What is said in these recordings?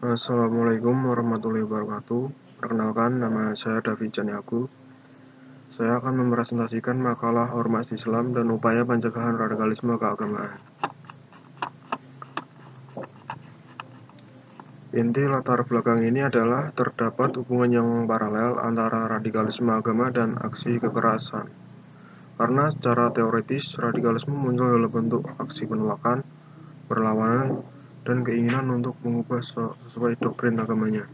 Assalamualaikum warahmatullahi wabarakatuh. Perkenalkan, nama saya David Caniago. Saya akan mempresentasikan makalah Ormas Islam dan upaya pencegahan radikalisme keagamaan. Inti latar belakang ini adalah terdapat hubungan yang paralel antara radikalisme agama dan aksi kekerasan. Karena secara teoritis, radikalisme muncul dalam bentuk aksi penolakan, perlawanan, dan keinginan untuk mengubah sesuai doktrin agamanya.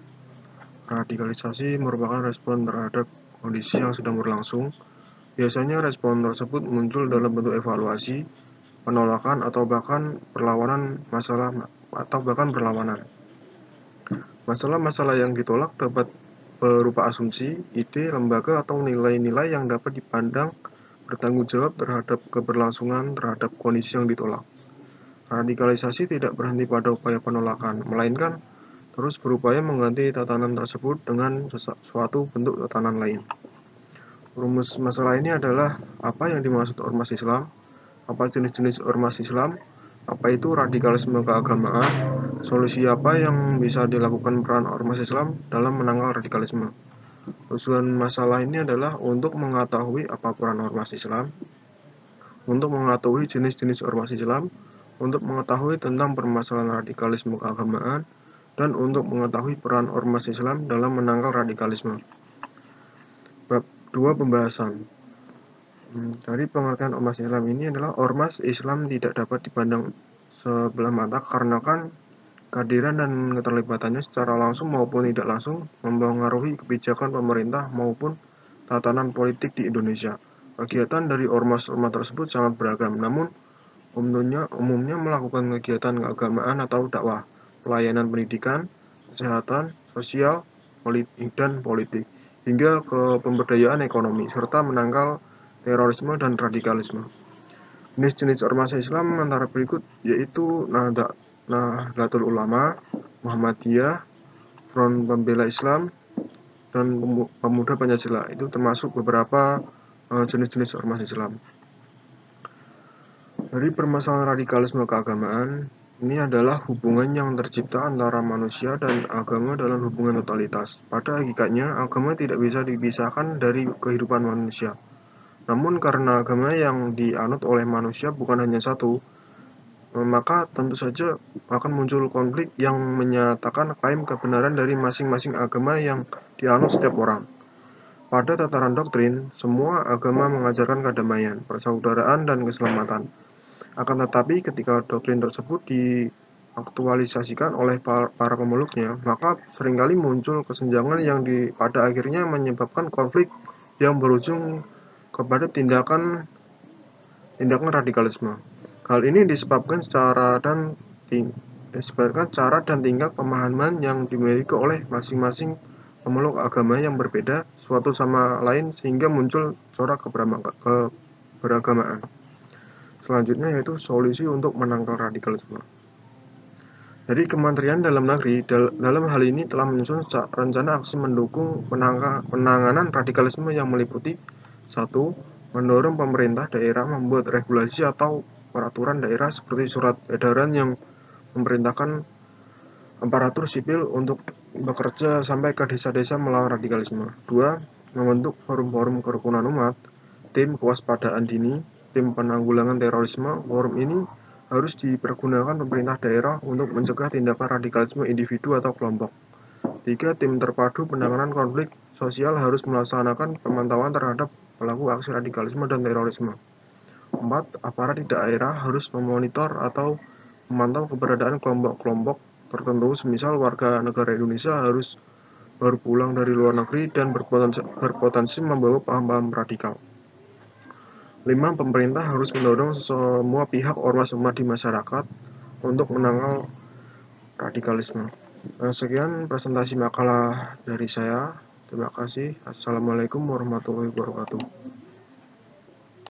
Radikalisasi merupakan respon terhadap kondisi yang sedang berlangsung. Biasanya respon tersebut muncul dalam bentuk evaluasi, penolakan, atau bahkan berlawanan. Masalah-masalah yang ditolak dapat berupa asumsi, ide, lembaga, atau nilai-nilai yang dapat dipandang bertanggung jawab terhadap keberlangsungan terhadap kondisi yang ditolak. Radikalisasi tidak berhenti pada upaya penolakan, melainkan terus berupaya mengganti tatanan tersebut dengan suatu bentuk tatanan lain. Rumus masalah ini adalah apa yang dimaksud ormas Islam, apa jenis-jenis ormas Islam, apa itu radikalisme keagamaan, solusi apa yang bisa dilakukan peran ormas Islam dalam menangkal radikalisme. Tujuan masalah ini adalah untuk mengetahui apa peran ormas Islam, untuk mengetahui jenis-jenis ormas Islam, untuk mengetahui tentang permasalahan radikalisme keagamaan, dan untuk mengetahui peran ormas Islam dalam menangkal radikalisme. Bab 2 pembahasan. Dari pengertian ormas Islam ini adalah ormas Islam tidak dapat dipandang sebelah mata karena kan kehadiran dan keterlibatannya secara langsung maupun tidak langsung mempengaruhi kebijakan pemerintah maupun tatanan politik di Indonesia. Kegiatan dari ormas-ormas tersebut sangat beragam, namun umumnya melakukan kegiatan keagamaan atau dakwah, pelayanan pendidikan, kesehatan, sosial, dan politik, hingga ke pemberdayaan ekonomi, serta menangkal terorisme dan radikalisme. Jenis-jenis ormas Islam antara berikut yaitu Nahdlatul Ulama, Muhammadiyah, Front Pembela Islam, dan Pemuda Pancasila. Itu termasuk beberapa jenis-jenis ormas Islam. Dari permasalahan radikalisme keagamaan, ini adalah hubungan yang tercipta antara manusia dan agama dalam hubungan totalitas. Pada hakikatnya, agama tidak bisa dipisahkan dari kehidupan manusia. Namun karena agama yang dianut oleh manusia bukan hanya satu, maka tentu saja akan muncul konflik yang menyatakan klaim kebenaran dari masing-masing agama yang dianut setiap orang. Pada tataran doktrin, semua agama mengajarkan kedamaian, persaudaraan, dan keselamatan. Akan tetapi ketika doktrin tersebut diaktualisasikan oleh para pemeluknya, maka seringkali muncul kesenjangan yang pada akhirnya menyebabkan konflik yang berujung kepada tindakan radikalisme. Hal ini disebabkan cara dan tingkat pemahaman yang dimiliki oleh masing-masing pemeluk agama yang berbeda suatu sama lain sehingga muncul corak keberagamaan. Selanjutnya yaitu solusi untuk menangkal radikalisme. Jadi Kementerian Dalam Negeri dalam hal ini telah menyusun rencana aksi mendukung penanganan radikalisme yang meliputi 1. Mendorong pemerintah daerah membuat regulasi atau peraturan daerah seperti surat edaran yang memerintahkan aparatur sipil untuk bekerja sampai ke desa-desa melawan radikalisme. 2. Membentuk forum-forum kerukunan umat, tim kewaspadaan dini, tim penanggulangan terorisme. Forum ini harus dipergunakan pemerintah daerah untuk mencegah tindakan radikalisme individu atau kelompok. 3. Tim terpadu penanganan konflik sosial harus melaksanakan pemantauan terhadap pelaku aksi radikalisme dan terorisme. 4. Aparat di daerah harus memonitor atau memantau keberadaan kelompok-kelompok tertentu, semisal warga negara Indonesia harus baru pulang dari luar negeri dan berpotensi membawa paham-paham radikal. 5. Pemerintah harus mendorong semua pihak ormas-ormas di masyarakat untuk menangkal radikalisme. Sekian presentasi makalah dari saya. Terima kasih. Assalamualaikum warahmatullahi wabarakatuh.